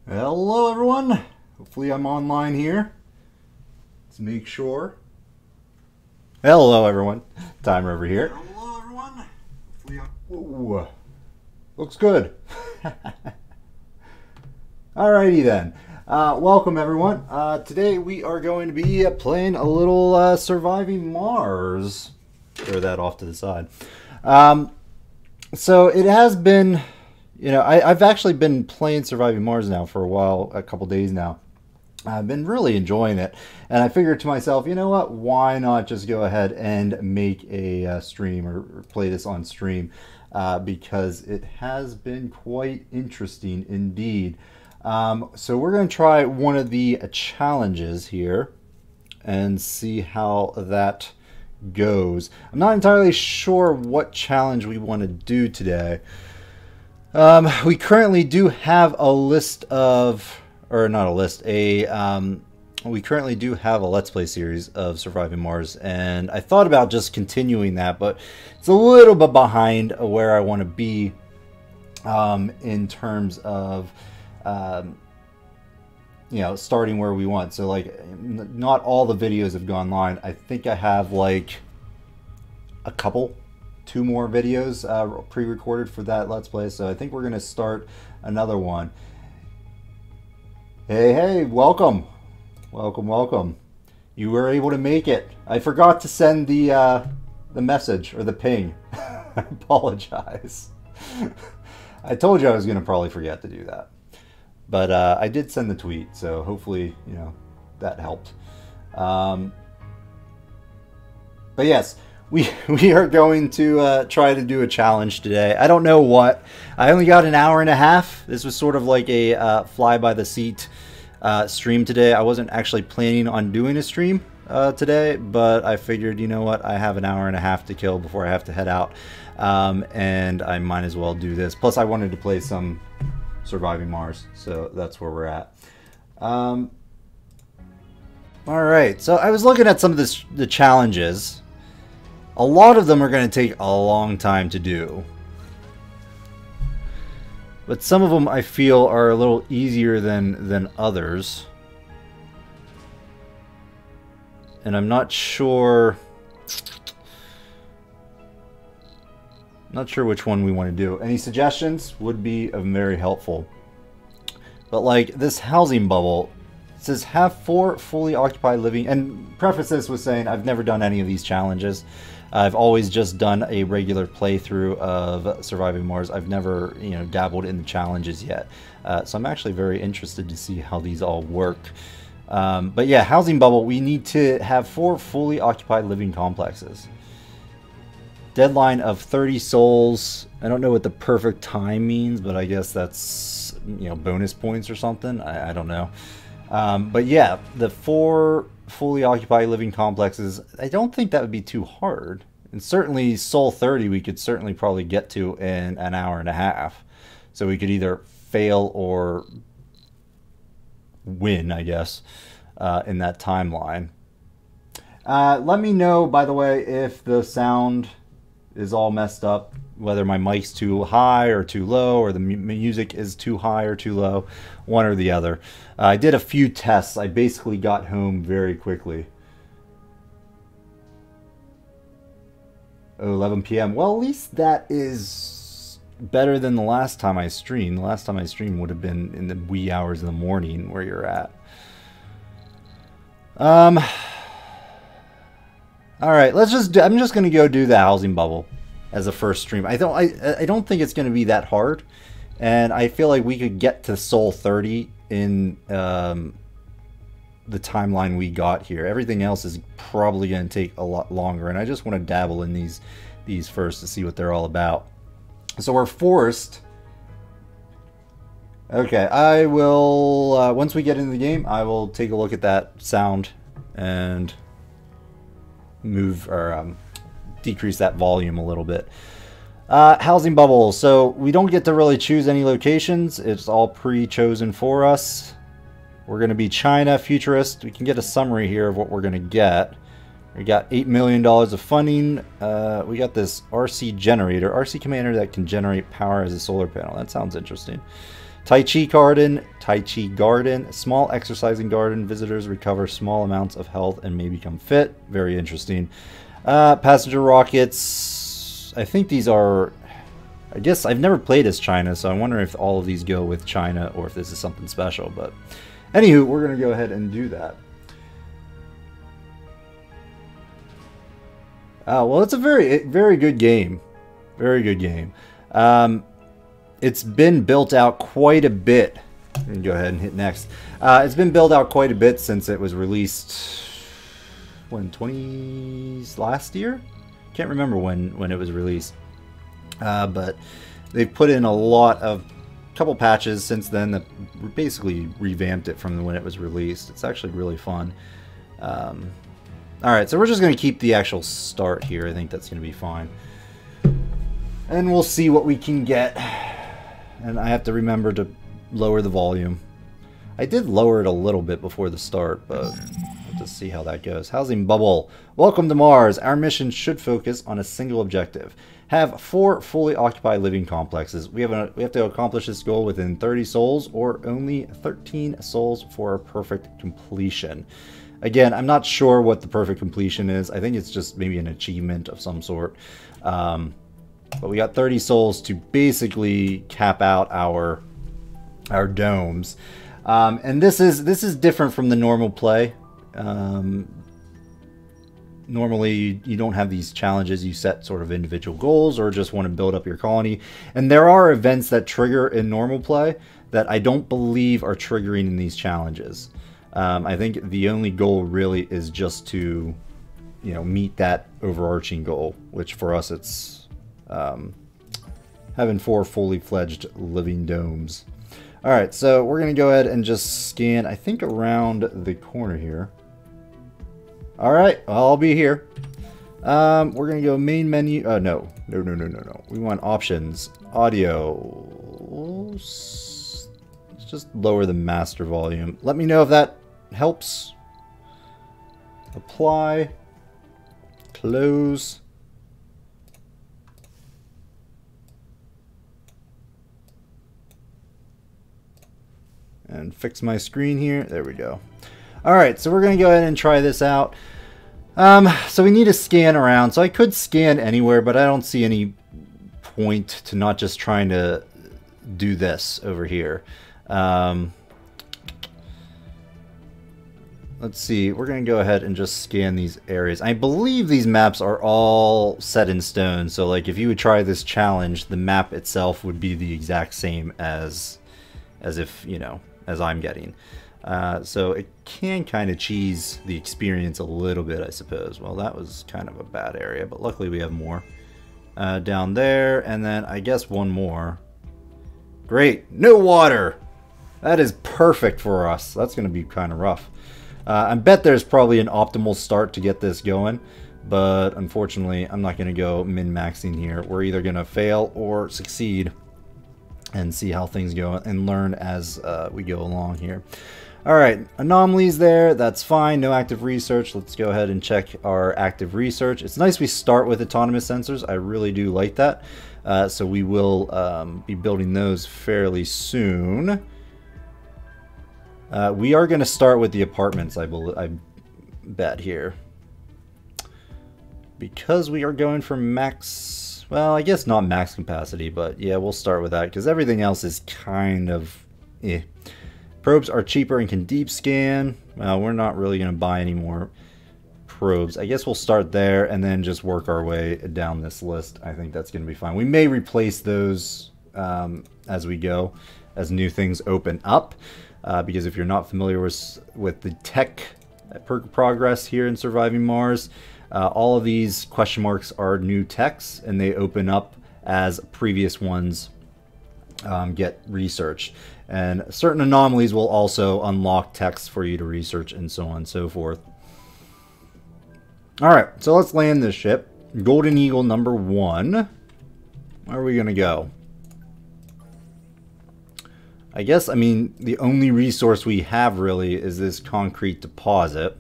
Hello everyone! Hopefully I'm online here. Let's make sure. Hello everyone. Timer over here. Hello everyone. Hopefully Ooh, looks good. Alrighty then. Welcome everyone. Today we are going to be playing a little Surviving Mars. Throw that off to the side. So it has been... I've actually been playing Surviving Mars now for a while, a couple days now. I've been really enjoying it. And I figured to myself, you know what, why not just go ahead and make a stream or play this on stream? Because it has been quite interesting indeed. So we're going to try one of the challenges here and see how that goes. I'm not entirely sure what challenge we want to do today. We currently do have a list of, or not a list, we currently do have a Let's Play series of Surviving Mars, and I thought about just continuing that, but it's a little bit behind where I want to be in terms of, starting where we want. So, like, not all the videos have gone live. I think I have, like, two more videos pre-recorded for that Let's Play, so I think we're going to start another one. Hey, welcome. Welcome. You were able to make it. I forgot to send the message, or the ping. I apologize. I told you I was going to probably forget to do that. But I did send the tweet, so hopefully, that helped. But yes, we are going to try to do a challenge today. I don't know what. I only got an hour and a half. This was sort of like a fly-by-the-seat stream today. I wasn't actually planning on doing a stream today, but I figured, you know what, I have an hour and a half to kill before I have to head out, and I might as well do this. Plus, I wanted to play some Surviving Mars, so that's where we're at. Alright, so I was looking at some of the challenges. A lot of them are going to take a long time to do. But some of them I feel are a little easier than others. And I'm not sure... Not sure which one we want to do. Any suggestions would be very helpful. But like this housing bubble, it says have 4 fully occupied living, and preface this with saying I've never done any of these challenges. I've always just done a regular playthrough of Surviving Mars. I've never, dabbled in the challenges yet. So I'm actually very interested to see how these all work. But yeah, housing bubble, we need to have 4 fully occupied living complexes. Deadline of 30 souls. I don't know what the perfect time means, but I guess that's, bonus points or something. I don't know. But yeah, the 4 fully occupied living complexes, I don't think that would be too hard. And certainly Soul 30 we could certainly probably get to in an hour and a half. So we could either fail or win, I guess, in that timeline. Let me know, by the way, if the sound is all messed up, whether my mic's too high or too low, or the music is too high or too low, one or the other. I did a few tests. I basically got home very quickly. Oh, 11 p.m. Well, at least that is better than the last time I streamed. The last time I streamed would have been in the wee hours of the morning where you're at. All right, I'm just going to go do the housing bubble as a first stream. I don't think it's going to be that hard, and I feel like we could get to Soul 30 in the timeline we got here. Everything else is probably going to take a lot longer, and I just want to dabble in these first to see what they're all about. So we're forced. Okay, I will once we get into the game, I will take a look at that sound and move or decrease that volume a little bit. Housing bubble. So we don't get to really choose any locations. It's all pre-chosen for us. We're going to be China, futurist. We can get a summary here of what we're going to get. We got $8 million of funding. We got this RC generator, RC commander that can generate power as a solar panel. That sounds interesting. Tai Chi Tai Chi garden, small exercising garden. Visitors recover small amounts of health and may become fit. Very interesting. Passenger rockets. I think these are... I guess I've never played as China, so I wonder if all of these go with China or if this is something special. But anywho, we're going to go ahead and do that. Well, it's a very good game. Very good game. It's been built out quite a bit. I'm going to go ahead and hit next. It's been built out quite a bit since it was released, when, last year? Can't remember when it was released. But they've put in a couple patches since then that basically revamped it from when it was released. It's actually really fun. Alright, so we're just going to keep the actual start here. I think that's going to be fine. And we'll see what we can get. And I have to remember to lower the volume. I did lower it a little bit before the start, but we'll just see how that goes. Housing bubble. Welcome to Mars. Our mission should focus on a single objective. Have 4 fully occupied living complexes. We have to accomplish this goal within 30 souls or only 13 souls for a perfect completion. Again, I'm not sure what the perfect completion is. I think it's just maybe an achievement of some sort. But we got 30 souls to basically cap out our domes. And this is different from the normal play. Normally, you don't have these challenges. You set sort of individual goals or just want to build up your colony. And there are events that trigger in normal play that I don't believe are triggering in these challenges. I think the only goal really is just to, meet that overarching goal, which for us it's having 4 fully fledged living domes. All right, so we're going to go ahead and just scan, I think, around the corner here. All right, I'll be here. We're going to go main menu. No. We want options, audio. Let's just lower the master volume. Let me know if that helps. Apply. Close. And fix my screen here. There we go. Alright, so we're going to go ahead and try this out. So we need to scan around. So I could scan anywhere, but I don't see any point to not just trying to do this over here. Let's see, we're going to go ahead and just scan these areas. I believe these maps are all set in stone, so like if you would try this challenge, the map itself would be the exact same as if, as I'm getting. So it can kind of cheese the experience a little bit, I suppose. Well, that was kind of a bad area, but luckily we have more. Down there, and then I guess one more. Great, no water! That is perfect for us. That's going to be kind of rough. I bet there's probably an optimal start to get this going, but unfortunately I'm not going to go min-maxing here. We're either going to fail or succeed and see how things go and learn as we go along here. Alright, anomalies there, that's fine, no active research. Let's go ahead and check our active research. It's nice we start with autonomous sensors, I really do like that. So we will be building those fairly soon. We are going to start with the apartments, I bet here. Because we are going for max, well, I guess not max capacity, but yeah, we'll start with that because everything else is kind of eh. Probes are cheaper and can deep scan. Well, we're not really going to buy any more probes. I guess we'll start there and then just work our way down this list. I think that's going to be fine. We may replace those as we go, as new things open up. Because if you're not familiar with the tech progress here in Surviving Mars, all of these question marks are new techs, and they open up as previous ones get researched. And certain anomalies will also unlock techs for you to research and so on and so forth. Alright, so let's land this ship. Golden Eagle number 1. Where are we going to go? I guess, I mean, the only resource we have really is this concrete deposit.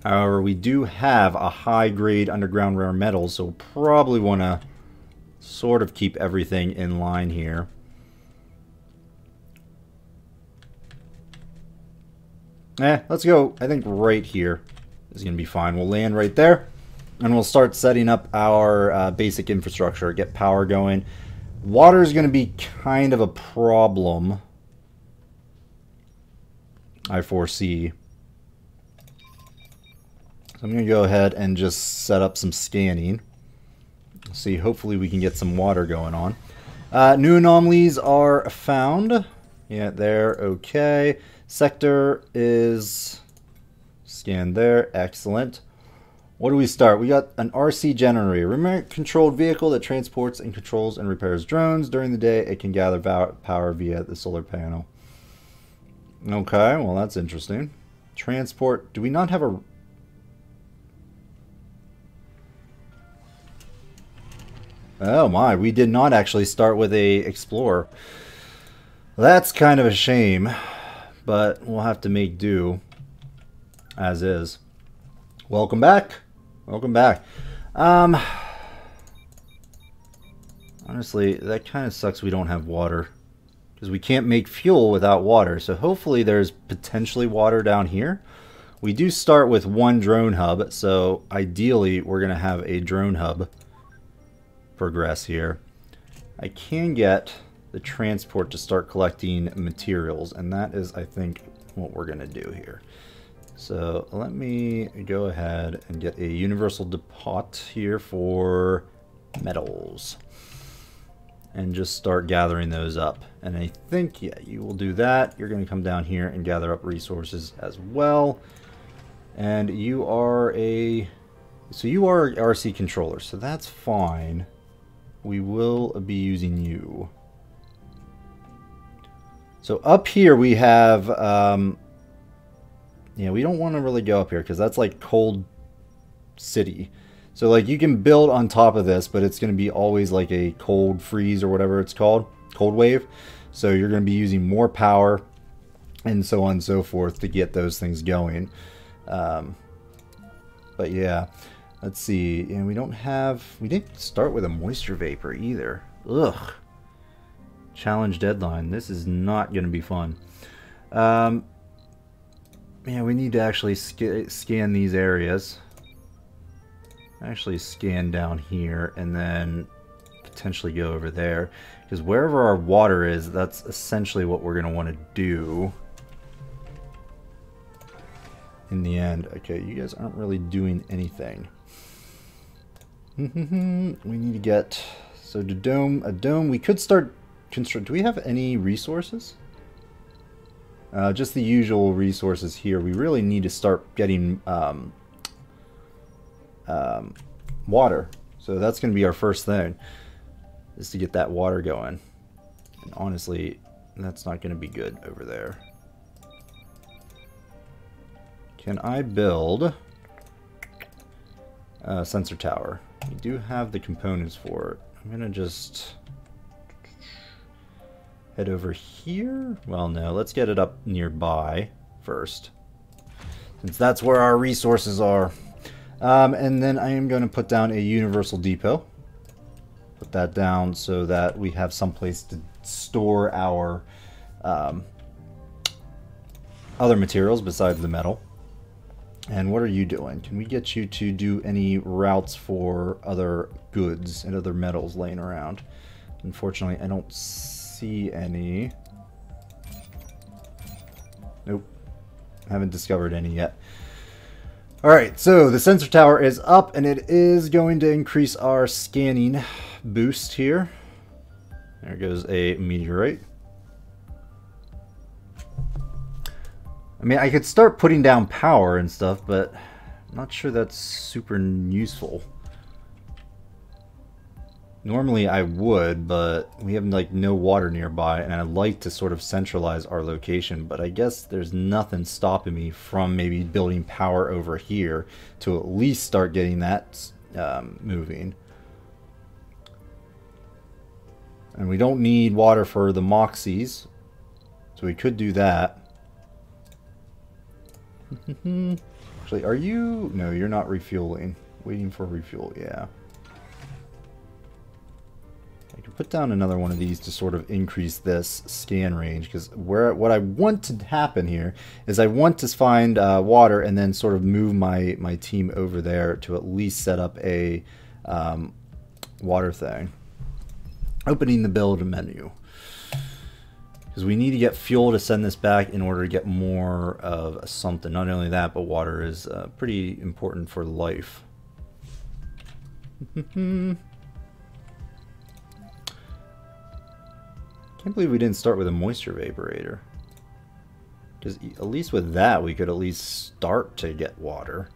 However, we do have a high-grade underground rare metal, so we'll probably want to sort of keep everything in line here. Let's go. I think right here is going to be fine. We'll land right there, and we'll start setting up our basic infrastructure, get power going. Water is going to be kind of a problem, I foresee. So I'm going to go ahead and just set up some scanning. See, hopefully we can get some water going on. New anomalies are found. Yeah, there. Okay. Sector is scanned there. Excellent. What do we start? We got an RC generator, remote-controlled vehicle that transports and controls and repairs drones. During the day, it can gather power via the solar panel. Okay, well that's interesting. Transport. Do we not have a... Oh my, we did not actually start with a explorer. That's kind of a shame, but we'll have to make do as is. Welcome back. Welcome back. Honestly, that kind of sucks we don't have water, because we can't make fuel without water. So hopefully there's potentially water down here. We do start with one drone hub, so ideally we're going to have a drone hub progress here. I can get the transport to start collecting materials, and that is, I think, what we're going to do here. So let me go ahead and get a universal depot here for metals and just start gathering those up. And I think, yeah, you will do that. You're going to come down here and gather up resources as well. And you are a... So you are an RC controller, so that's fine. We will be using you. So up here we have... yeah, we don't want to really go up here because that's like cold city. So like you can build on top of this, but it's going to be always like a cold freeze or whatever it's called, cold wave. So you're going to be using more power and so on and so forth to get those things going. But yeah, let's see. And we didn't start with a moisture vapor either. Ugh. Challenge deadline. This is not going to be fun. Yeah, we need to actually scan these areas. Actually scan down here and then potentially go over there. Because wherever our water is, that's essentially what we're going to want to do in the end. Okay, you guys aren't really doing anything. We need to get... So a dome, we could start construct. Do we have any resources? Just the usual resources here. We really need to start getting water. So that's going to be our first thing, is to get that water going. And honestly, that's not going to be good over there. Can I build a sensor tower? We do have the components for it. I'm going to just... head over here? Well, no. Let's get it up nearby first, since that's where our resources are. And then I am going to put down a universal depot. Put that down so that we have some place to store our other materials besides the metal. And what are you doing? Can we get you to do any routes for other goods and other metals laying around? Unfortunately, I don't see any. Nope. Haven't discovered any yet. Alright, so the sensor tower is up, and it is going to increase our scanning boost here. There goes a meteorite. I mean, I could start putting down power and stuff, but I'm not sure that's super useful. Normally I would, but we have like no water nearby, and I'd like to sort of centralize our location, but I guess there's nothing stopping me from maybe building power over here to at least start getting that moving. And we don't need water for the Moxies, so we could do that. Actually, are you... No, you're not refueling. Waiting for refuel, yeah. I could put down another one of these to sort of increase this scan range, because what I want to happen here is I want to find water and then sort of move my team over there to at least set up a water thing. Opening the build menu. Because we need to get fuel to send this back in order to get more of something. Not only that, but water is pretty important for life. Can't believe we didn't start with a moisture evaporator. Because at least with that, we could at least start to get water.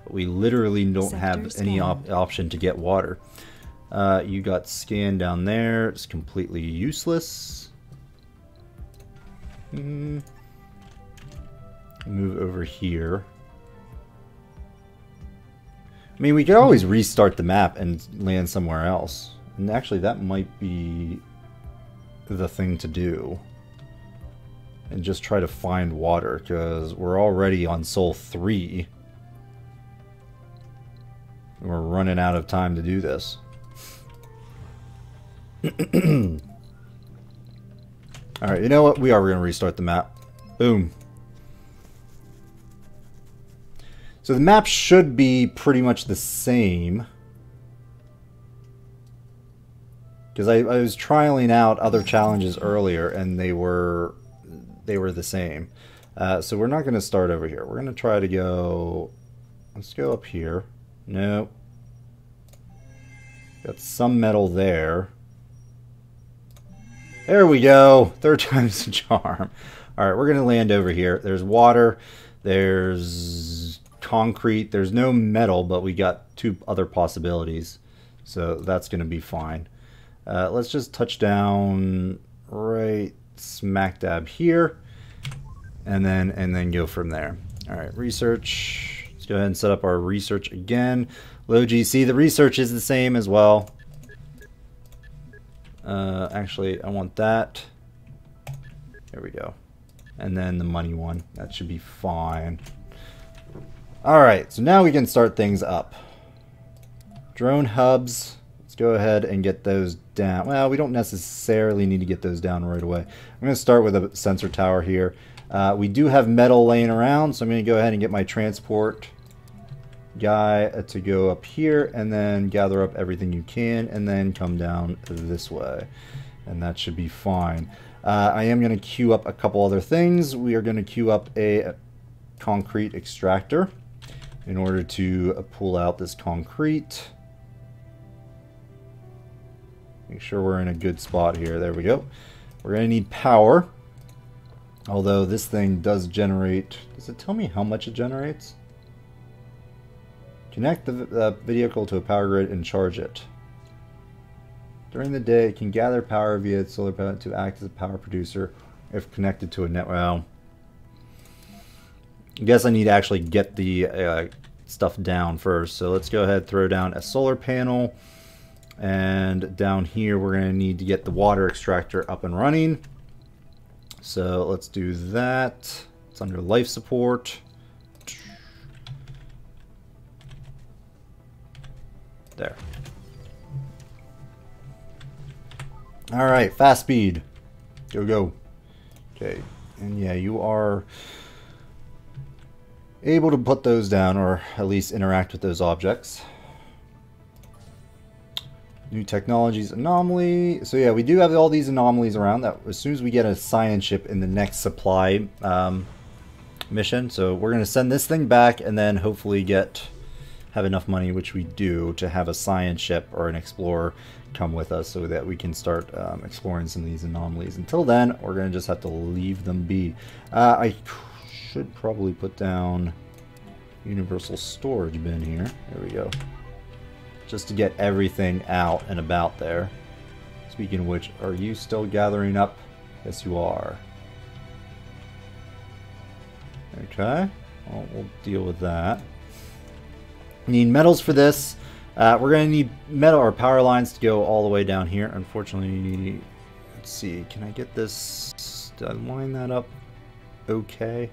But we literally don't have any option to get water. You got scan down there. It's completely useless. Move over here. I mean, we could always restart the map and land somewhere else. And actually, that might be the thing to do. And just try to find water, because we're already on Sol 3. We're running out of time to do this. Alright, you know what? We are going to restart the map. Boom. So the map should be pretty much the same. Because I was trialing out other challenges earlier and they were the same. So we're not going to start over here. We're going to try to go... Let's go up here. Nope. Got some metal there. There we go. Third time's the charm. Alright, we're going to land over here. There's water. There's concrete. There's no metal, but we got 2 other possibilities. So that's going to be fine. Let's just touch down right smack dab here. And then go from there. Alright, research. Let's go ahead and set up our research again. Low GC. The research is the same as well. Actually, I want that. There we go. And then the money one. That should be fine. Alright, so now we can start things up. Drone hubs. Let's go ahead and get those down. Well, we don't necessarily need to get those down right away. I'm going to start with a sensor tower here. We do have metal laying around, so I'm going to go ahead and get my transport guy to go up here and then gather up everything you can and then come down this way, and that should be fine. I am going to queue up a couple other things. We are going to queue up a concrete extractor in order to pull out this concrete. Make sure we're in a good spot here. There we go. We're going to need power, although this thing does generate... Does it tell me how much it generates? Connect the vehicle to a power grid and charge it. During the day, it can gather power via its solar panel to act as a power producer if connected to a network. Well, I guess I need to actually get the stuff down first. So let's go ahead and throw down a solar panel. And down here, we're going to need to get the water extractor up and running. So let's do that. It's under life support. There. Alright, fast speed. Go, go. Okay, and yeah, you are able to put those down, or at least interact with those objects. New technologies, anomaly. So yeah, we do have all these anomalies around that as soon as we get a science ship in the next supply mission. So we're going to send this thing back and then hopefully have enough money, which we do, to have a science ship or an explorer come with us so that we can start exploring some of these anomalies. Until then, we're going to just have to leave them be. I should probably put down universal storage bin here. There we go. Just to get everything out and about there. Speaking of which, are you still gathering up? Yes, you are. Okay. Well, we'll deal with that. Need metals for this. We're going to need metal or power lines to go all the way down here. Unfortunately, let's see. Can I get this? Did I line that up okay?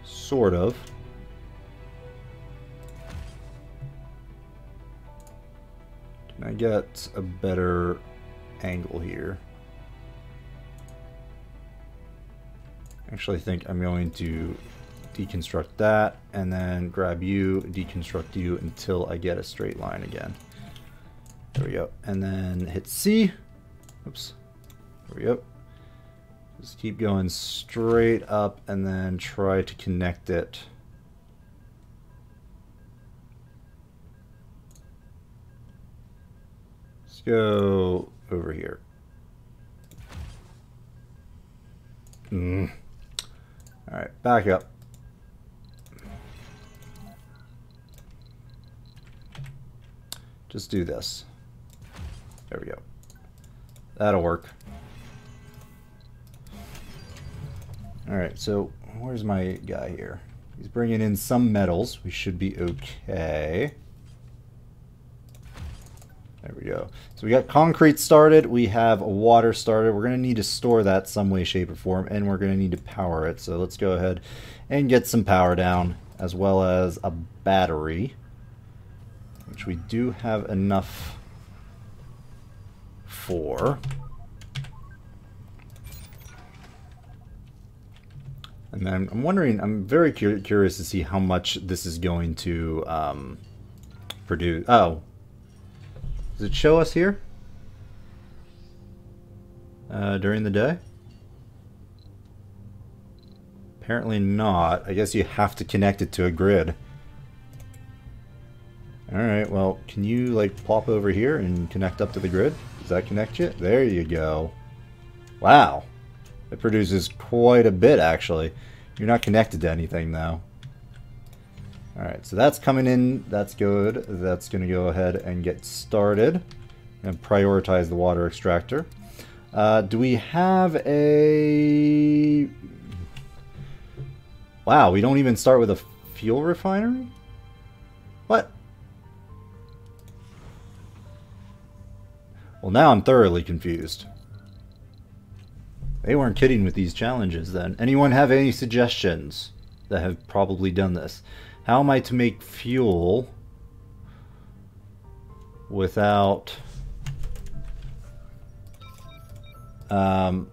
Sort of. Can I get a better angle here? Actually, I think I'm going to deconstruct that and then grab you, deconstruct you until I get a straight line again. There we go. And then hit C. Oops. There we go. Just keep going straight up and then try to connect it. Let's go over here. Alright, back up. Just do this. There we go. That'll work. Alright, so where's my guy here? He's bringing in some metals. We should be okay. There we go. So we got concrete started. We have water started. We're going to need to store that some way, shape, or form. And we're going to need to power it. So let's go ahead and get some power down, as well as a battery, which we do have enough for. And then I'm wondering, I'm very curious to see how much this is going to produce. Oh, does it show us here during the day? Apparently not. I guess you have to connect it to a grid. Alright, well, can you like plop over here and connect up to the grid? Does that connect you? There you go. Wow. It produces quite a bit, actually. You're not connected to anything, though. Alright, so that's coming in. That's good. That's going to go ahead and get started. And prioritize the water extractor. Do we have a... Wow, we don't even start with a fuel refinery? What? Well, now I'm thoroughly confused. They weren't kidding with these challenges then. Anyone have any suggestions that have probably done this? How am I to make fuel without... and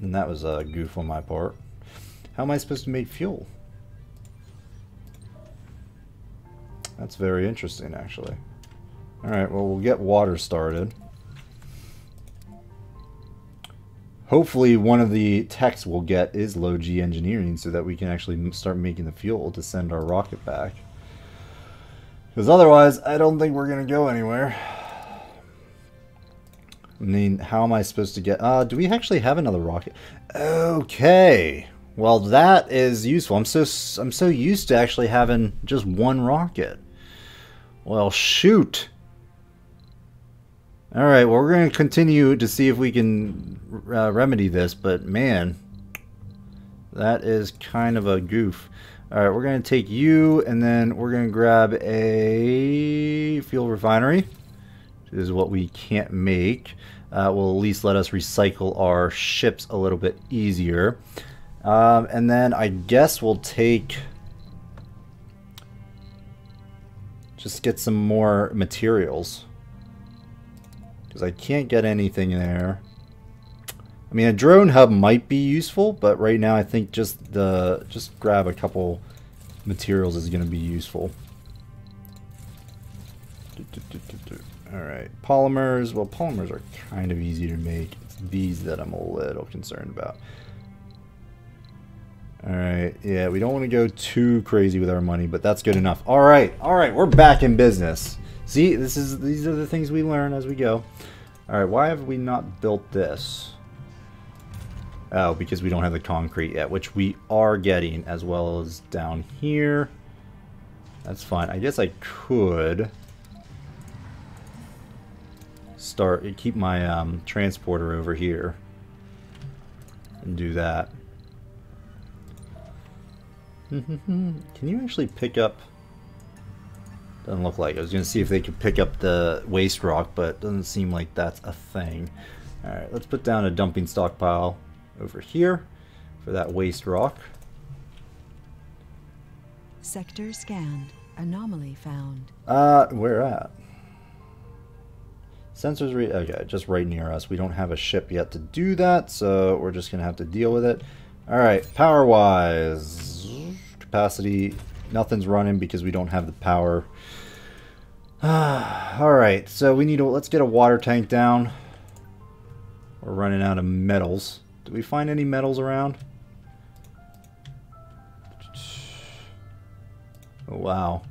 that was a goof on my part. How am I supposed to make fuel? That's very interesting, actually. Alright, well, we'll get water started. Hopefully one of the techs we'll get is low G engineering so that we can actually start making the fuel to send our rocket back. Because otherwise, I don't think we're going to go anywhere. I mean, how am I supposed to get... do we actually have another rocket? Okay. Well, that is useful. I'm so used to actually having just one rocket. Well, shoot. Alright, well, we're going to continue to see if we can remedy this, but man, that is kind of a goof. Alright, we're going to take you, and then we're going to grab a fuel refinery. This is what we can't make. Will at least let us recycle our ships a little bit easier. And then I guess we'll take... just get some more materials. Because I can't get anything there. I mean, a drone hub might be useful, but right now I think just grab a couple materials is going to be useful. Alright, polymers. Well, polymers are kind of easy to make. It's these that I'm a little concerned about. Alright, yeah, we don't want to go too crazy with our money, but that's good enough. Alright, we're back in business. See, these are the things we learn as we go. Alright, why have we not built this? Oh, because we don't have the concrete yet, which we are getting, as well as down here. That's fine. I guess I could keep my transporter over here and do that. Can you actually pick up... Doesn't look like. I was going to see if they could pick up the waste rock, but it doesn't seem like that's a thing. Alright, let's put down a dumping stockpile over here for that waste rock. Sector scanned. Anomaly found. Where at? Sensors okay, just right near us. We don't have a ship yet to do that, so we're just gonna have to deal with it. Alright, power-wise, capacity, nothing's running because we don't have the power. Alright, so we need to, let's get a water tank down. We're running out of metals. Do we find any metals around? Oh, wow.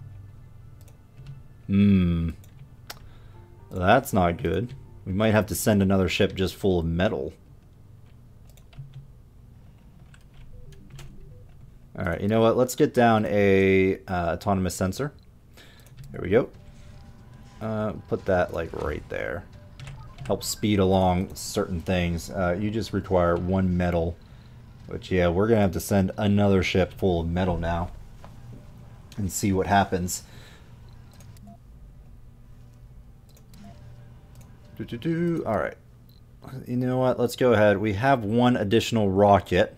That's not good. We might have to send another ship just full of metal. Alright, you know what? Let's get down a autonomous sensor. There we go. Put that like right there. Help speed along certain things. You just require 1 metal. Which, yeah, we're going to have to send another ship full of metal now. And see what happens. Alright. You know what? Let's go ahead. We have 1 additional rocket.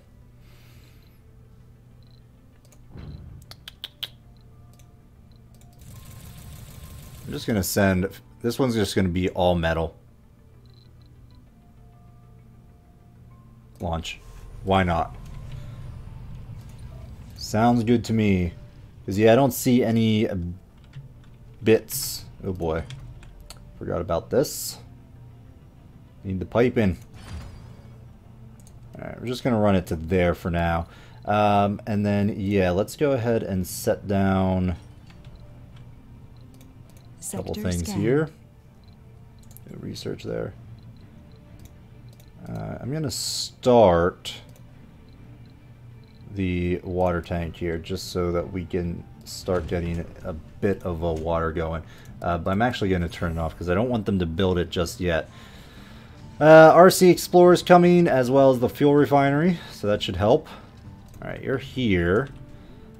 I'm just going to send... This one's just going to be all metal. Launch. Why not? Sounds good to me. Because, yeah, I don't see any bits. Oh, boy. Forgot about this. Need the pipe in. Alright, we're just going to run it to there for now. And then, yeah, let's go ahead and set down a couple things here. Do research there. I'm going to start the water tank here just so that we can start getting a bit of a water going. But I'm actually going to turn it off because I don't want them to build it just yet. RC Explorer's coming as well as the fuel refinery, so that should help. Alright, you're here.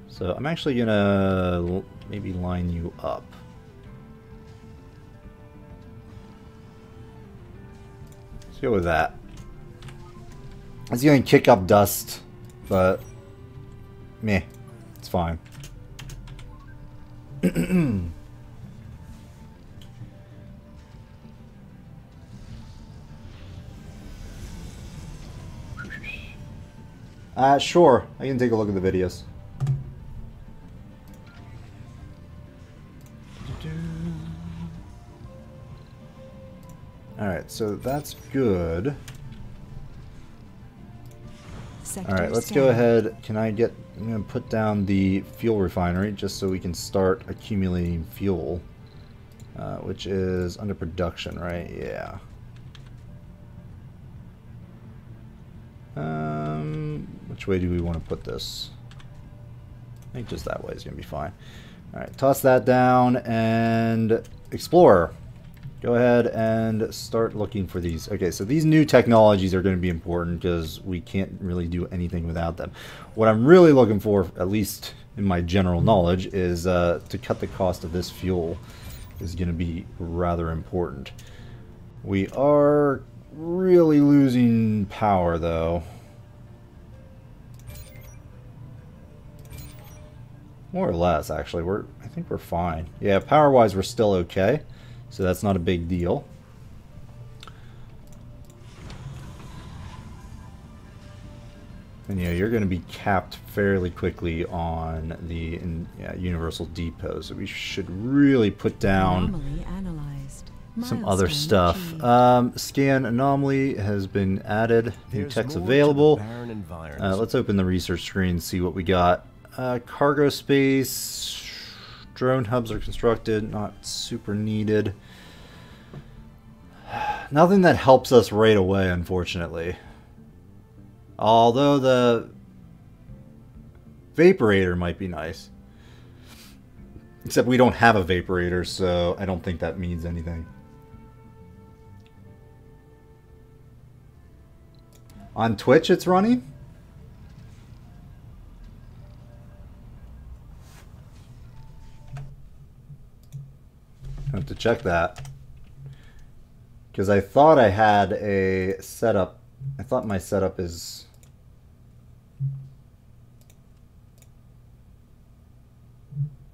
So I'm actually going to maybe line you up. Let's go with that. It's going to kick up dust, but meh, it's fine. Sure, I can take a look at the videos. Alright, so that's good. Alright, let's go ahead. Can I get... I'm going to put down the fuel refinery just so we can start accumulating fuel. Which is under production, right? Yeah. Which way do we want to put this? I think just that way is going to be fine. Alright, toss that down and... Explorer. Go ahead and start looking for these. Okay, so these new technologies are going to be important because we can't really do anything without them. What I'm really looking for, at least in my general knowledge, is to cut the cost of this fuel is going to be rather important. We are really losing power, though. More or less, actually. I think we're fine. Yeah, power-wise, we're still okay. So that's not a big deal. And yeah, you're going to be capped fairly quickly on the Universal Depot. So we should really put down some other stuff. Scan anomaly has been added. New tech's available. Let's open the research screen and see what we got. Cargo space. Drone hubs are constructed, not super needed. Nothing that helps us right away, unfortunately. Although the Vaporator might be nice. Except we don't have a Vaporator, so I don't think that means anything. On Twitch it's running? I have to check that. Because I thought I had a setup. I thought my setup is...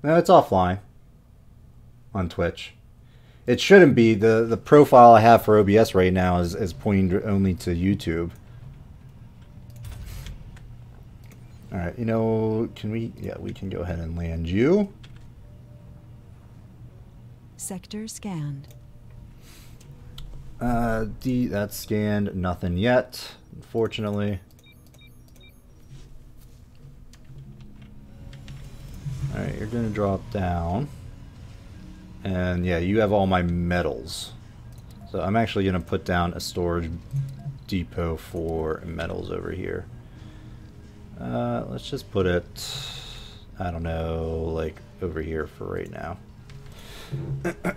No, it's offline on Twitch. It shouldn't be. The profile I have for OBS right now is pointing only to YouTube. Alright, you know, can we... Yeah, we can go ahead and land you. Sector scanned. That's scanned. Nothing yet, unfortunately. Alright, you're gonna drop down. And yeah, you have all my metals. So I'm actually gonna put down a storage depot for metals over here. Let's just put it, I don't know, like over here for right now.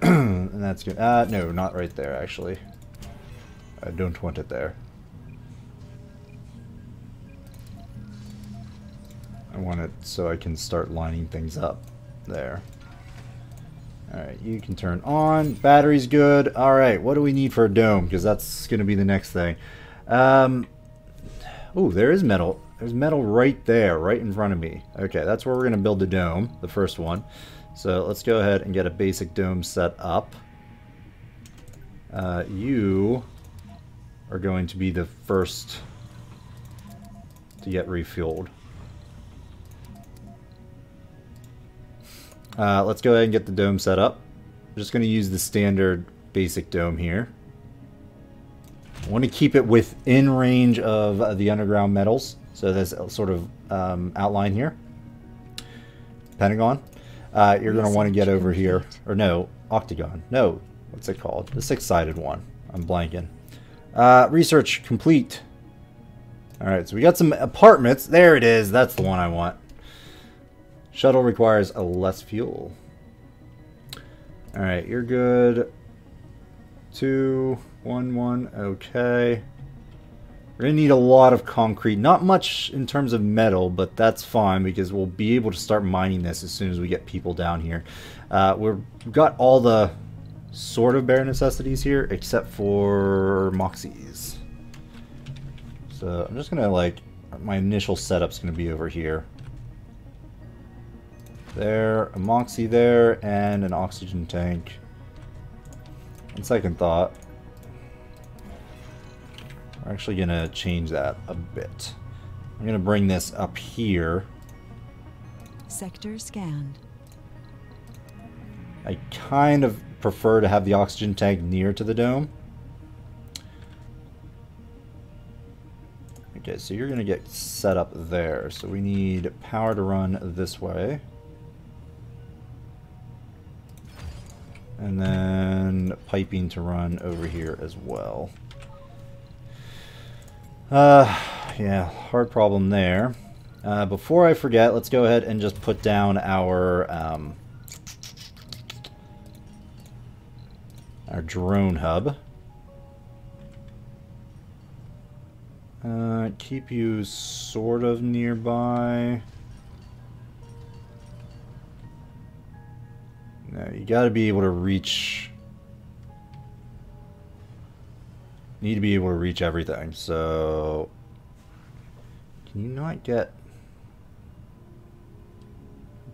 And that's good. No, not right there, actually. I don't want it there. I want it so I can start lining things up there. Alright, you can turn on. Battery's good. Alright, what do we need for a dome? Because that's going to be the next thing. Oh, there is metal. There's metal right there, right in front of me. Okay, that's where we're going to build the dome, the first one. So let's go ahead and get a basic dome set up. You are going to be the first to get refueled. Let's go ahead and get the dome set up. I'm just going to use the standard basic dome here. I want to keep it within range of the underground metals. So there's a sort of outline here. Pentagon. You're going to want to get over here. Or no, octagon. No, what's it called? The six-sided one. I'm blanking. Research complete. Alright, so we got some apartments. There it is. That's the one I want. Shuttle requires a less fuel. Alright, you're good. 2, 1, 1. Okay. We're going to need a lot of concrete. Not much in terms of metal, but that's fine because we'll be able to start mining this as soon as we get people down here. We've got all the sort of bare necessities here except for Moxies. So I'm just going to like... My initial setup's going to be over here. There, a Moxie there, and an oxygen tank. On second thought, we're actually going to change that a bit. I'm going to bring this up here. Sector scanned. I kind of prefer to have the oxygen tank near to the dome. Okay, so you're going to get set up there. So we need power to run this way. And then piping to run over here as well. Yeah, hard problem there. Before I forget, let's go ahead and just put down our drone hub. Keep you sort of nearby. No, you gotta be able to reach... Need to be able to reach everything, so... Can you not get...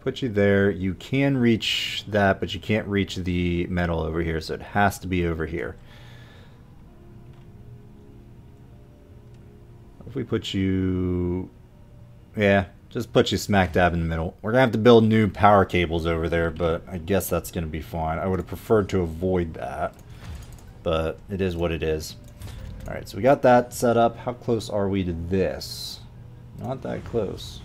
Put you there. You can reach that, but you can't reach the metal over here, so it has to be over here. If we put you... Yeah, just put you smack dab in the middle. We're going to have to build new power cables over there, but I guess that's going to be fine. I would have preferred to avoid that, but it is what it is. Alright, so we got that set up. How close are we to this? Not that close.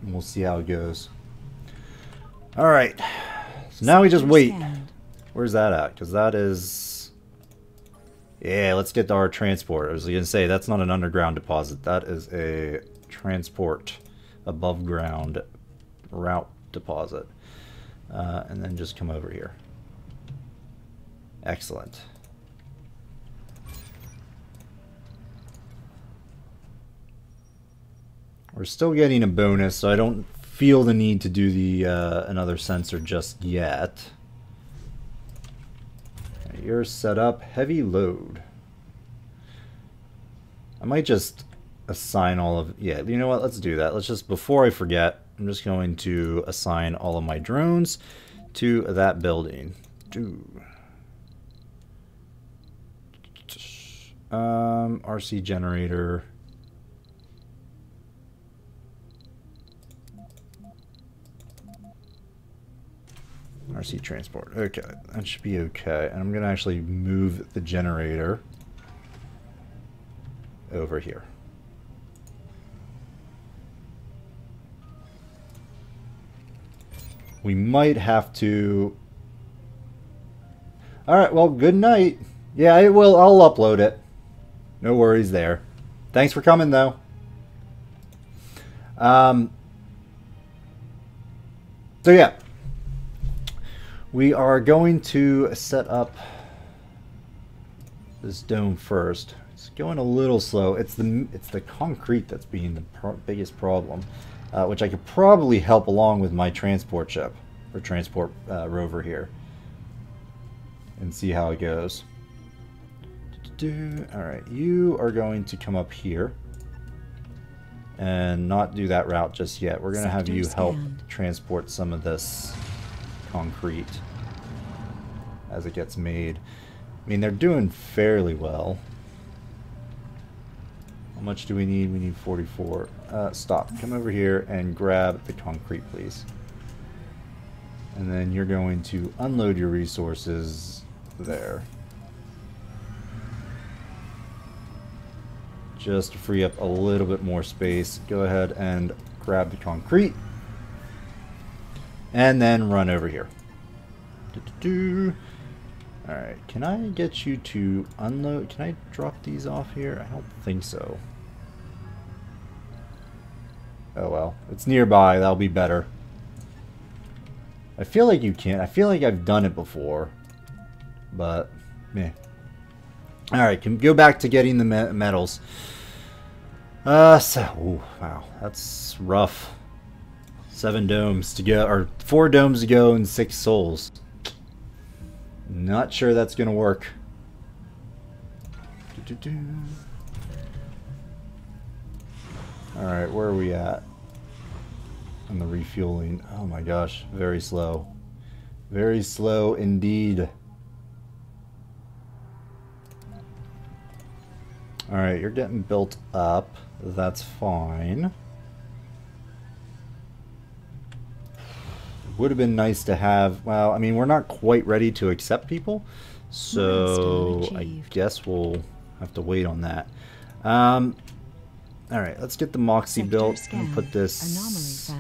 And we'll see how it goes. Alright, so now we just wait. Where's that at? Because that is... Yeah, let's get to our transport. I was going to say, that's not an underground deposit. That is a transport above ground route deposit. And then just come over here. Excellent. We're still getting a bonus, so I don't feel the need to do the another sensor just yet. You're set up. Heavy load. I might just assign all of... Yeah, you know what? Let's do that. Let's just, before I forget, I'm just going to assign all of my drones to that building. RC generator. RC transport. Okay, that should be okay. And I'm going to actually move the generator over here. We might have to... Alright, well, good night. Yeah, I will. I'll upload it. No worries there. Thanks for coming, though. So, yeah. We are going to set up this dome first. It's going a little slow. It's the concrete that's being the biggest problem, which I could probably help along with my transport ship or transport rover here, and see how it goes. All right, you are going to come up here and not do that route just yet. We're going to have you help transport some of this concrete as it gets made. I mean, they're doing fairly well. How much do we need? We need 44. Stop. Come over here and grab the concrete, please. And then you're going to unload your resources there. Just to free up a little bit more space. Go ahead and grab the concrete. And then run over here. Alright, can I get you to unload? Can I drop these off here? I don't think so. Oh well, it's nearby. That'll be better. I feel like you can. I feel like I've done it before. But, meh. Alright, can go back to getting the metals. Ooh, wow, that's rough. 7 domes to go, or 4 domes to go and 6 souls. Not sure that's gonna work. Alright, where are we at? On the refueling. Oh my gosh, very slow. Very slow indeed. Alright, you're getting built up. That's fine. Would have been nice to have... Well, I mean, we're not quite ready to accept people. So, I guess we'll have to wait on that. Alright, let's get the Moxie built and put this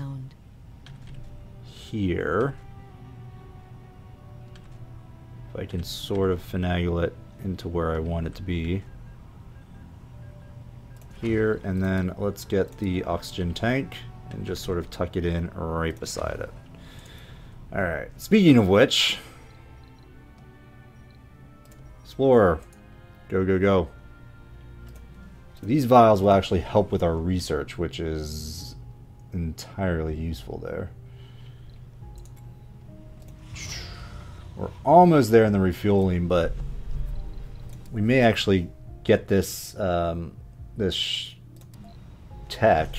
here. If I can sort of finagle it into where I want it to be. Here, and then let's get the oxygen tank and just sort of tuck it in right beside it. Alright, speaking of which, Explorer, go, go, go. So these vials will actually help with our research, which is entirely useful there. We're almost there in the refueling, but we may actually get this this tech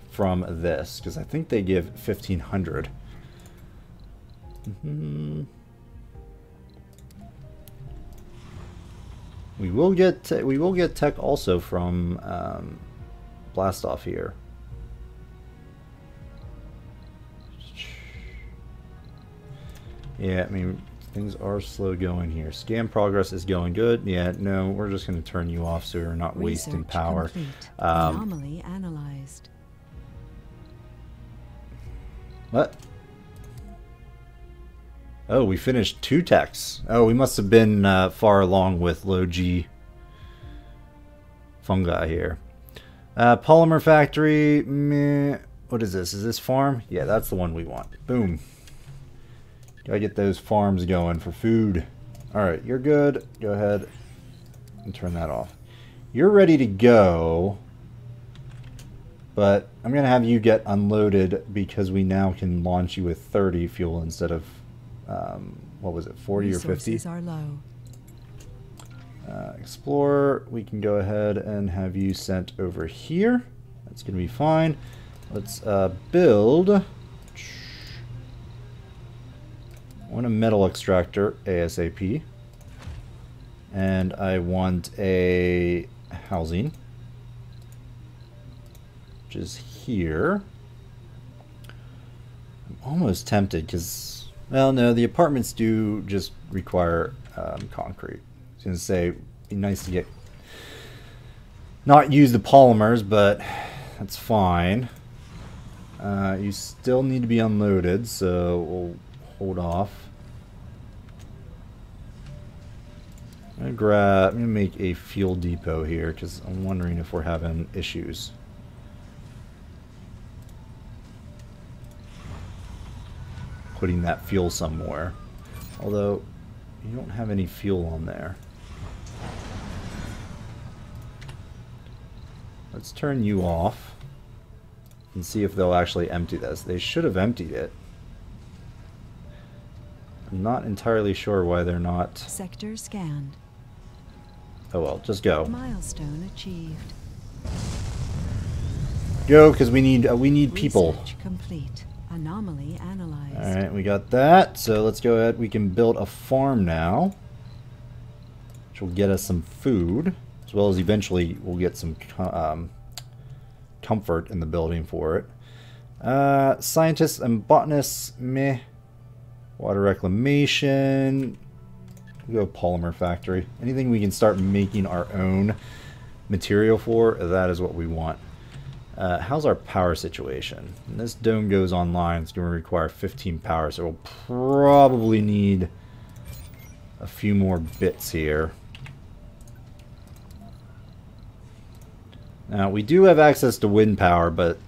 from this, because I think they give 1,500. We will get tech also from Blast Off here. Yeah, I mean, things are slow going here. Scan progress is going good. Yeah, no, we're just going to turn you off so we're not wasting power. Anomaly analyzed. What? Oh, we finished 2 techs. Oh, we must have been far along with low G fungi here. Polymer factory. Meh. What is this? Is this farm? Yeah, that's the one we want. Boom. Gotta get those farms going for food. Alright, you're good. Go ahead and turn that off. You're ready to go. But I'm going to have you get unloaded because we now can launch you with 30 fuel instead of, what was it, 40 or 50? Are low. Explorer, we can go ahead and have you sent over here. That's going to be fine. Let's build. I want a metal extractor ASAP. And I want a housing, which is here. I'm almost tempted because, well, no, the apartments do just require concrete. I was going to say, it'd be nice to get, not use the polymers, but that's fine. You still need to be unloaded, so we'll hold off. I'm gonna make a fuel depot here because I'm wondering if we're having issues. Putting that fuel somewhere. Although, you don't have any fuel on there. Let's turn you off and see if they'll actually empty this. They should have emptied it. I'm not entirely sure why they're not. Sector scanned. Oh well, just go. Milestone achieved. Go, because we need people. Research complete. Anomaly analyzed. All right, we got that. So let's go ahead. We can build a farm now, which will get us some food, as well as eventually we'll get some comfort in the building for it. Scientists and botanists, meh. Water reclamation. We'll go polymer factory. Anything we can start making our own material for, that is what we want. How's our power situation? When this dome goes online, it's going to require 15 power, so we'll probably need a few more bits here. Now, we do have access to wind power, but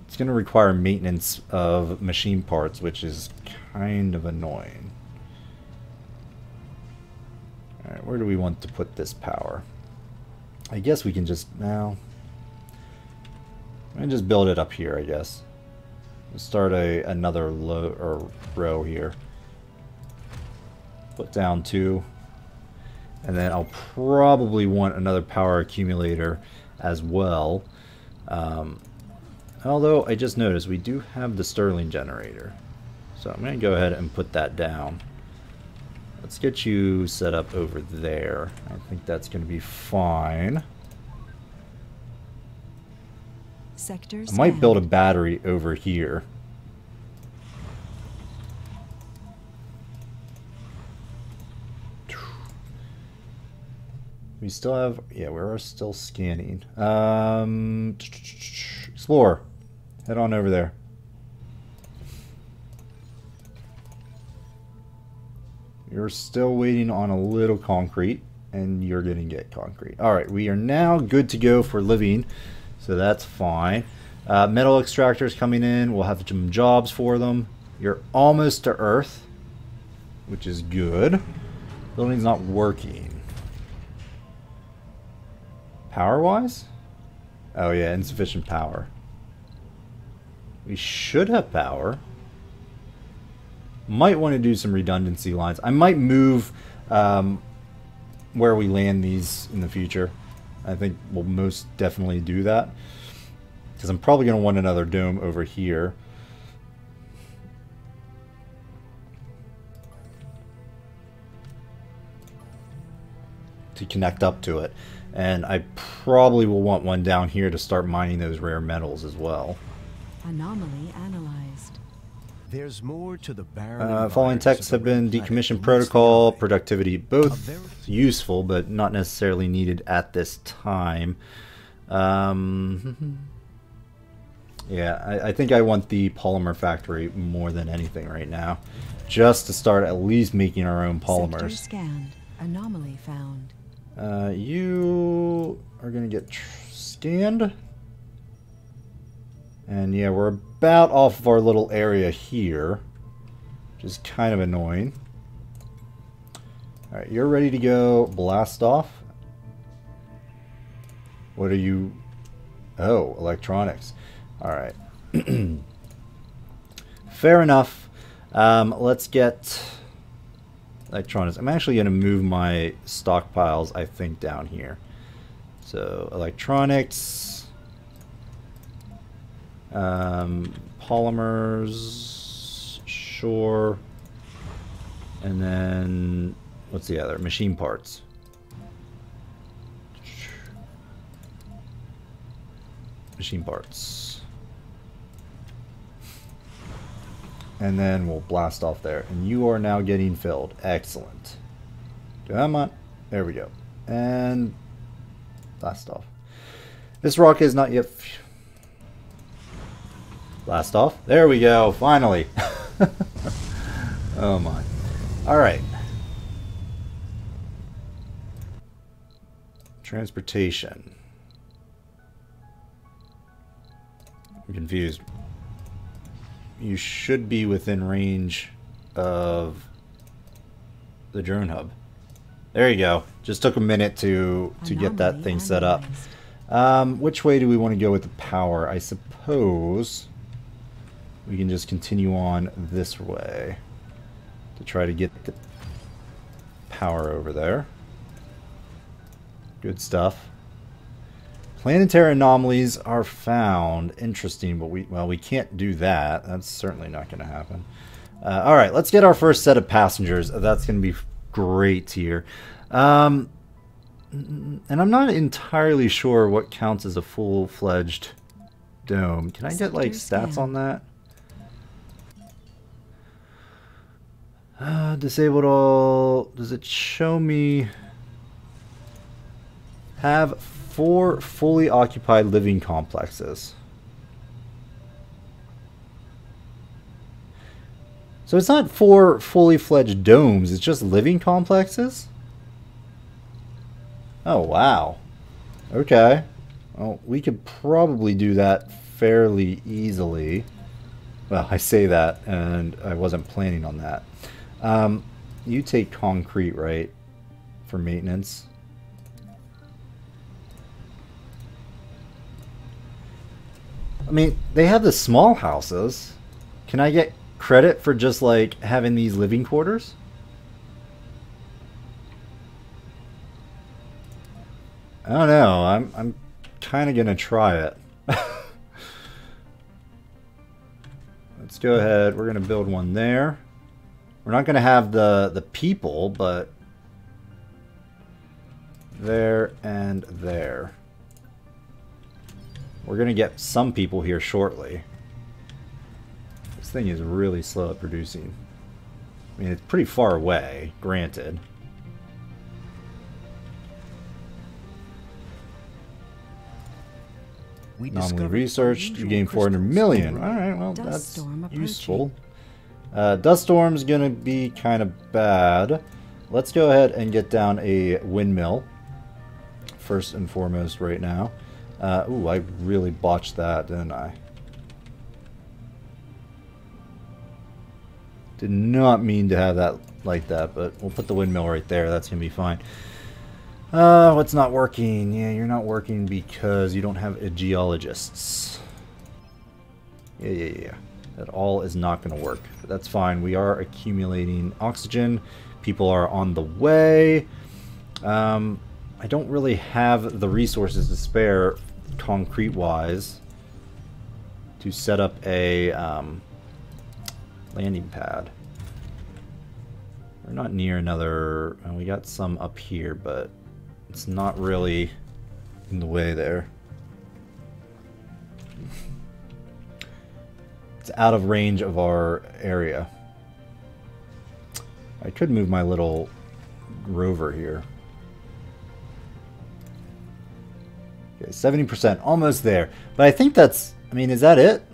it's going to require maintenance of machine parts, which is kind of annoying. Alright, where do we want to put this power? I guess we can just, now, and just build it up here, I guess. We'll start another row here. Put down 2. And then I'll probably want another power accumulator as well. Although I just noticed we do have the Stirling generator. So I'm going to go ahead and put that down. Let's get you set up over there. I think that's going to be fine. Sector I might build a battery over here. We still have, yeah, we are still scanning. Explore. Head on over there. You're still waiting on a little concrete, and you're going to get concrete. Alright, we are now good to go for living, so that's fine. Metal extractors coming in. We'll have some jobs for them. You're almost to Earth, which is good. Building's not working. Power-wise? Oh yeah, insufficient power. We should have power. Might want to do some redundancy lines. I might move where we land these in the future. I think we'll most definitely do that. Because I'm probably going to want another dome over here. To connect up to it. And I probably will want one down here to start mining those rare metals as well. Anomaly analyzed. There's more to the barren following texts have been decommissioned protocol, productivity, both useful but not necessarily needed at this time. Yeah, I think I want the polymer factory more than anything right now. Just to start at least making our own polymers. Sector scanned. Anomaly found. You are going to get scanned. And yeah, we're about off of our little area here, which is kind of annoying. Alright, you're ready to go blast off. What are you? Oh, electronics. Alright. Fair enough. Let's electronics. I'm actually going to move my stockpiles, I think, down here. So electronics, polymers, sure, and then what's the other? Machine parts. Machine parts. And then we'll blast off there. And you are now getting filled. Excellent. Come on. There we go. And blast off. This rocket is not yet... Blast off. There we go. Finally. Oh my. Alright. Transportation. I'm confused. You should be within range of the drone hub. There you go. Just took a minute to get that thing set up. Which way do we want to go with the power? I suppose we can just continue on this way to try to get the power over there. Good stuff. Planetary anomalies are found. Interesting, but we can't do that. That's certainly not going to happen. All right, let's get our first set of passengers. That's going to be great here. And I'm not entirely sure what counts as a full-fledged dome. Can I get like stats on that? Disabled all. Does it show me? Have 4 fully occupied living complexes. So it's not 4 fully fledged domes, it's just living complexes? Oh, wow. Okay. Well, we could probably do that fairly easily. Well, I say that, and I wasn't planning on that. You take concrete, right, for maintenance? I mean, they have the small houses. Can I get credit for just like having these living quarters? I don't know. I'm kind of gonna try it. Let's go ahead. We're gonna build one there. We're not gonna have the people, but there and there. We're going to get some people here shortly. This thing is really slow at producing. I mean, it's pretty far away, granted. Anomaly researched. You gain 400 million. Alright, well, that's useful. Dust storm's going to be kind of bad. Let's go ahead and get down a windmill. First and foremost right now. Ooh, I really botched that, didn't I? Did not mean to have that like that, but we'll put the windmill right there. That's going to be fine. What's not working? Yeah, you're not working because you don't have geologists. Yeah. That all is not going to work. But that's fine. We are accumulating oxygen. People are on the way. I don't really have the resources to spare concrete-wise to set up a landing pad. We're not near another... we got some up here, but it's not really in the way there. It's out of range of our area. I could move my little rover here. Okay, 70%, almost there. But I think that's, I mean, is that it?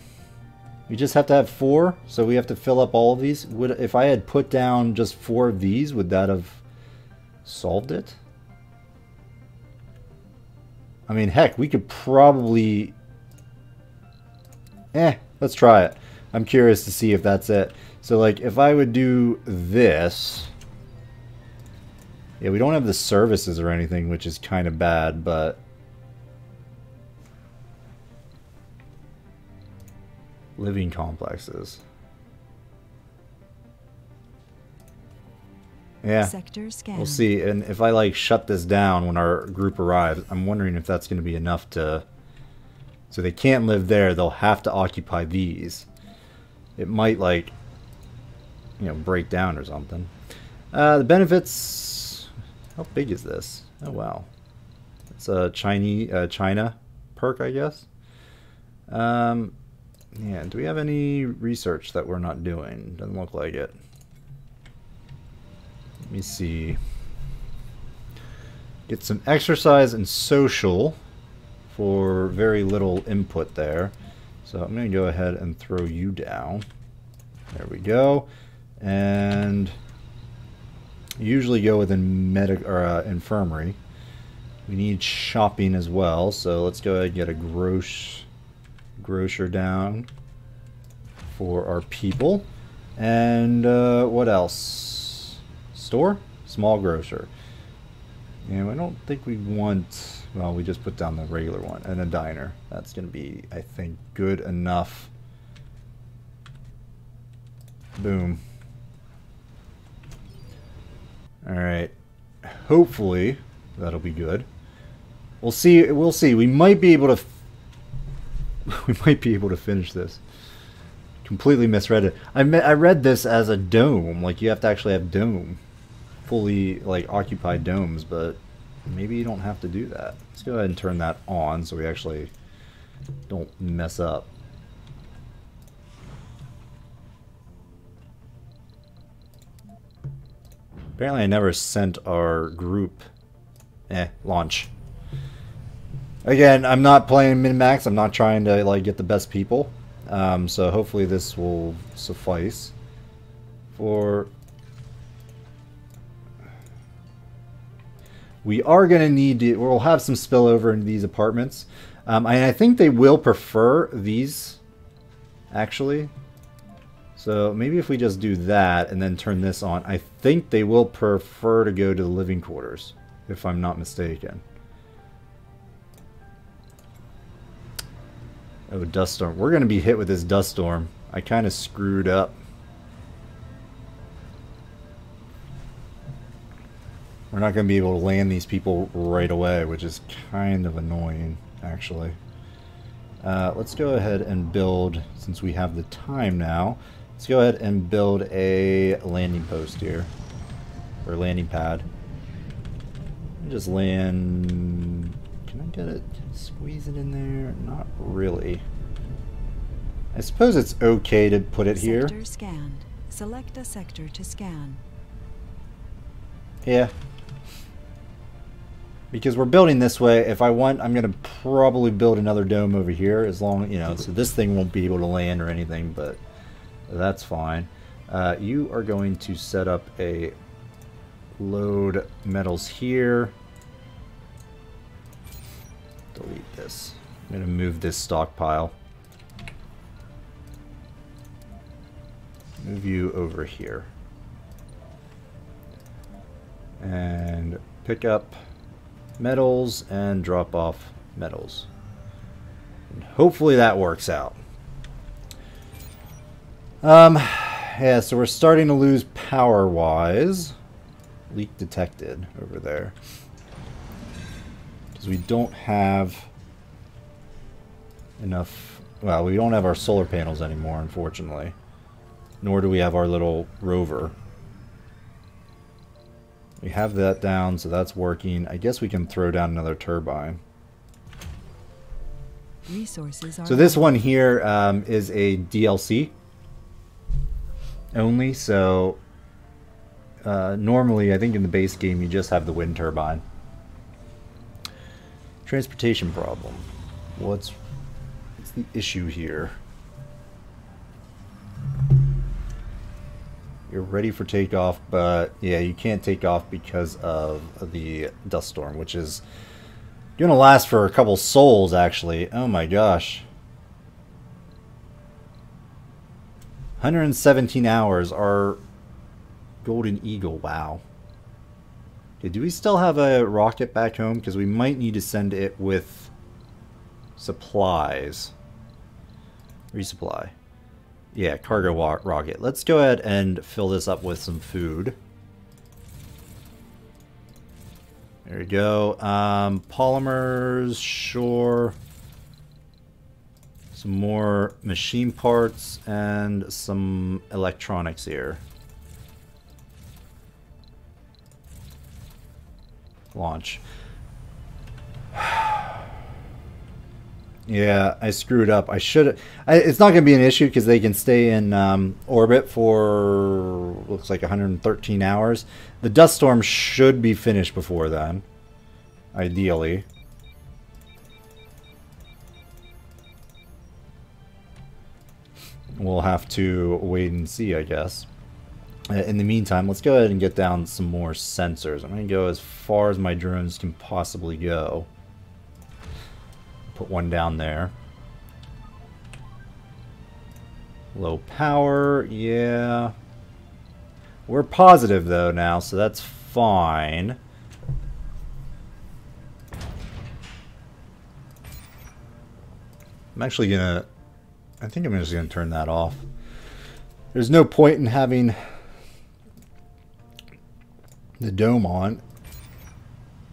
We just have to have 4, so we have to fill up all of these. If I had put down just 4 of these, would that have solved it? I mean, heck, we could probably... let's try it. I'm curious to see if that's it. So, like, if I would do this... Yeah, we don't have the services or anything, which is kind of bad, but... Living complexes. Yeah. Sector scanned. We'll see. And if I like shut this down when our group arrives, I'm wondering if that's going to be enough to... So they can't live there. They'll have to occupy these. It might like, you know, break down or something. The benefits... How big is this? Oh, wow. It's a China perk, I guess. Yeah, do we have any research that we're not doing? Doesn't look like it. Let me see. Get some exercise and social for very little input there. So I'm going to go ahead and throw you down. There we go. And usually go within infirmary. We need shopping as well, so let's go ahead and get a grocer down for our people. And what else? Store? Small grocer. And I don't think we want... Well, we just put down the regular one. And a diner. That's going to be, I think, good enough. Boom. Alright. Hopefully, that'll be good. We'll see. We'll see. We might be able to... we might be able to finish this. Completely misread it. I read this as a dome. Like, you have to actually have dome. Fully, like, occupied domes, but maybe you don't have to do that. Let's go ahead and turn that on so we actually don't mess up. Apparently I never sent our group launch. Again, I'm not playing min-max. I'm not trying to like get the best people. So hopefully this will suffice for... We are going to need to... We'll have some spillover into these apartments. And I think they will prefer these, actually. So maybe if we just do that and then turn this on, I think they will prefer to go to the living quarters, if I'm not mistaken. Oh, dust storm. We're going to be hit with this dust storm. I kind of screwed up. We're not going to be able to land these people right away, which is kind of annoying, actually. Let's go ahead and build, since we have the time now, let's go ahead and build a landing post here. Or landing pad. Just land... Can I get it? Squeeze it in there? Not really. I suppose it's okay to put it here. Sector scanned. Select a sector to scan. Yeah. Because we're building this way, if I want, I'm going to probably build another dome over here, as long, you know, so this thing won't be able to land or anything, but that's fine. You are going to set up a load metals here. Delete this. I'm going to move this stockpile. Move you over here. And pick up metals and drop off metals. And hopefully that works out. Yeah, so we're starting to lose power-wise. Leak detected over there. Because we don't have enough... Well, we don't have our solar panels anymore, unfortunately. Nor do we have our little rover. We have that down, so that's working. I guess we can throw down another turbine. Resources are so this one here is a DLC only, so normally I think in the base game you just have the wind turbine. Transportation problem. What's the issue here? You're ready for takeoff, but yeah, you can't take off because of the dust storm, which is going to last for a couple sols, actually. Oh my gosh. 117 hours. Our Golden Eagle, wow. Okay, do we still have a rocket back home? Because we might need to send it with supplies. Resupply. Yeah, cargo rocket. Let's go ahead and fill this up with some food. There we go. Polymers, sure. Some more machine parts and some electronics here. Launch. Yeah, I screwed up. I should. It's not going to be an issue because they can stay in orbit for looks like 113 hours. The dust storm should be finished before then, ideally. We'll have to wait and see, I guess. In the meantime, let's go ahead and get down some more sensors. I'm going to go as far as my drones can possibly go. Put one down there. Low power, yeah. We're positive though now, so that's fine. I'm actually gonna... I think I'm just gonna turn that off. There's no point in having the dome on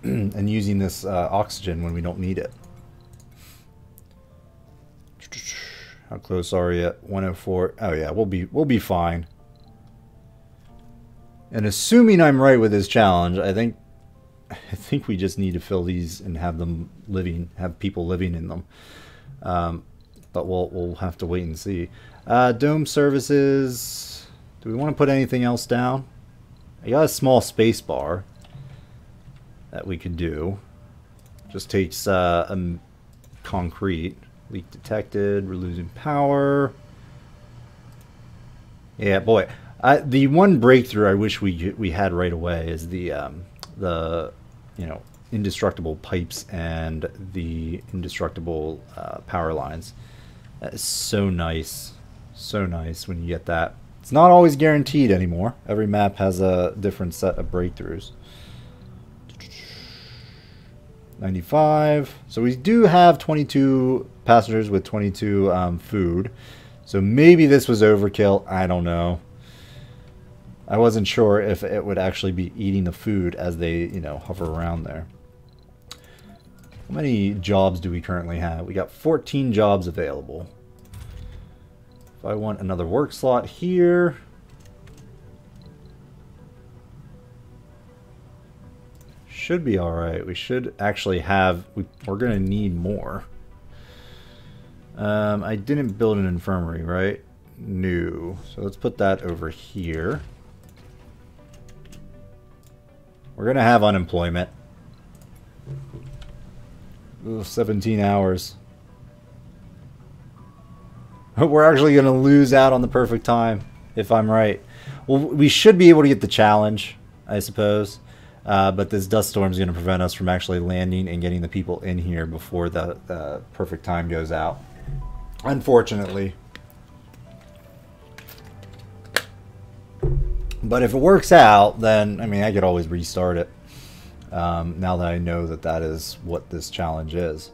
and using this oxygen when we don't need it. How close are you at 104? Oh yeah, we'll be fine. And assuming I'm right with this challenge, I think we just need to fill these and have them living, have people living in them. But we'll have to wait and see. Dome services. Do we want to put anything else down? I got a small space bar that we could do. Just takes concrete. Leak detected. We're losing power. Yeah, boy. The one breakthrough I wish we had right away is the indestructible pipes and the indestructible power lines. That is so nice. So nice when you get that. It's not always guaranteed anymore. Every map has a different set of breakthroughs. 95. So we do have 22 passengers with 22 food. So maybe this was overkill. I don't know. I wasn't sure if it would actually be eating the food as they, hover around there. How many jobs do we currently have? We got 14 jobs available. If I want another work slot here... should be alright. We should actually have... We're going to need more. I didn't build an infirmary, right? No. So let's put that over here. We're going to have unemployment. Ooh, 17 hours. We're actually going to lose out on the perfect time, if I'm right. Well, we should be able to get the challenge, I suppose. But this dust storm is going to prevent us from actually landing and getting the people in here before the perfect time goes out. Unfortunately. But if it works out, then, I mean, I could always restart it. Now that I know that that is what this challenge is.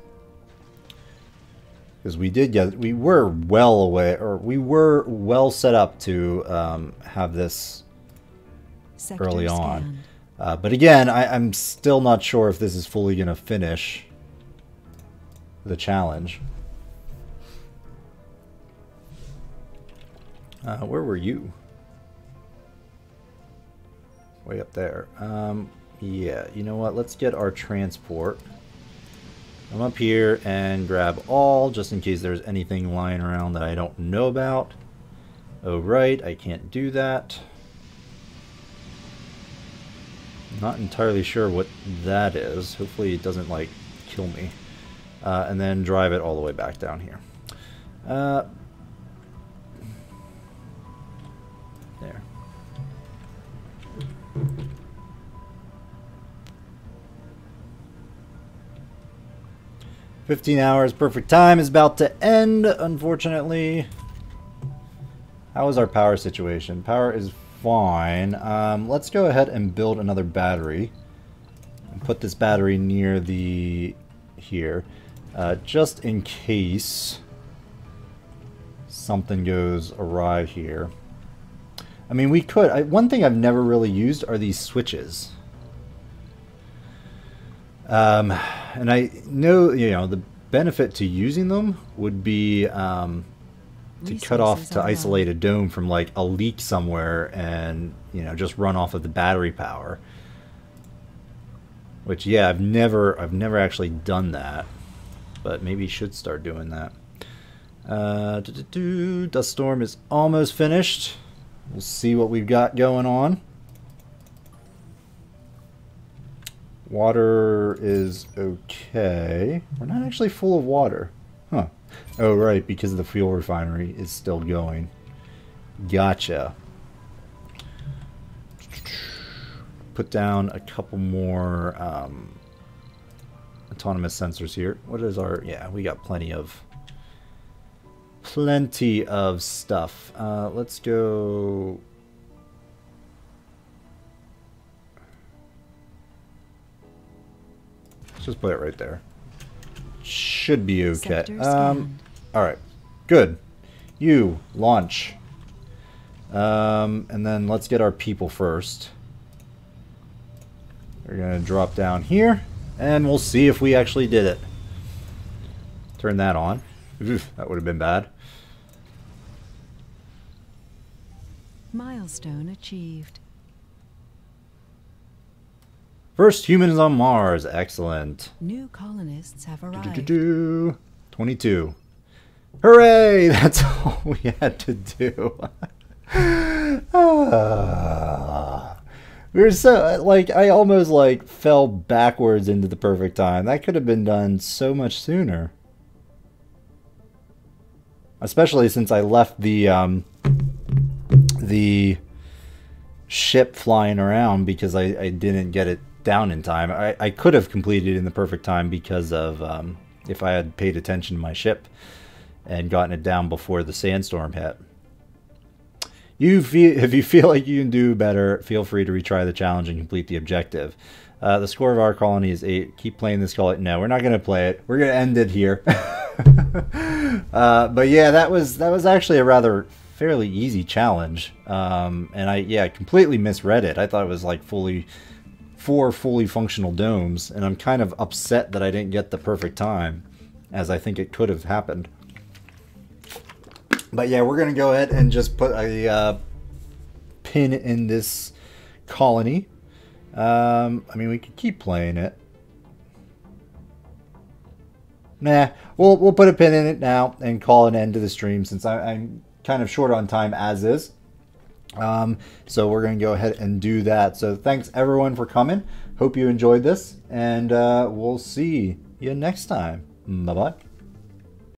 Because we were well away, or we were well set up to have this Sector early on. scanned. But again, I'm still not sure if this is fully going to finish the challenge. Where were you? Way up there. Yeah, you know what? Let's get our transport. I'm up here and grab all, just in case there's anything lying around that I don't know about. Oh, right, I can't do that. Not entirely sure what that is. Hopefully it doesn't, like, kill me. And then drive it all the way back down here. There. 15 hours, perfect time is about to end, unfortunately. How is our power situation? Power is fine. Let's go ahead and build another battery. And put this battery near the... here. Just in case something goes awry here. I mean, we could... one thing I've never really used are these switches. And I know, the benefit to using them would be to cut off, to isolate a dome from like a leak somewhere and, just run off of the battery power. Which, yeah, I've never actually done that, but maybe should start doing that. Dust storm is almost finished. We'll see what we've got going on. Water is okay. We're not actually full of water. Huh. Oh, right, because the fuel refinery is still going. Gotcha. Put down a couple more autonomous sensors here. What is our... Yeah, we got plenty of stuff. Let's go... Let's just put it right there. Should be okay. Alright. Good. You, launch. And then let's get our people first. We're going to drop down here, and we'll see if we actually did it. Turn that on. Oof, that would have been bad. Milestone achieved. First humans on Mars. Excellent. New colonists have arrived. 22. Hooray! That's all we had to do. We were so, like, I almost, like, fell backwards into the perfect time. That could have been done so much sooner. Especially since I left the ship flying around because I didn't get it down in time. I could have completed it in the perfect time because of, if I had paid attention to my ship and gotten it down before the sandstorm hit. If you feel like you can do better, feel free to retry the challenge and complete the objective. The score of our colony is 8. Keep playing this colony. No, we're not going to play it. We're going to end it here. But yeah, that was actually a rather fairly easy challenge. And I completely misread it. I thought it was like 4 fully functional domes, and I'm kind of upset that I didn't get the perfect time, as I think it could have happened. But yeah, we're going to go ahead and just put a pin in this colony. I mean, we could keep playing it. Nah, we'll put a pin in it now and call an end to the stream since I'm kind of short on time as is. So we're going to go ahead and do that. So thanks everyone for coming. Hope you enjoyed this, and we'll see you next time. Bye-bye.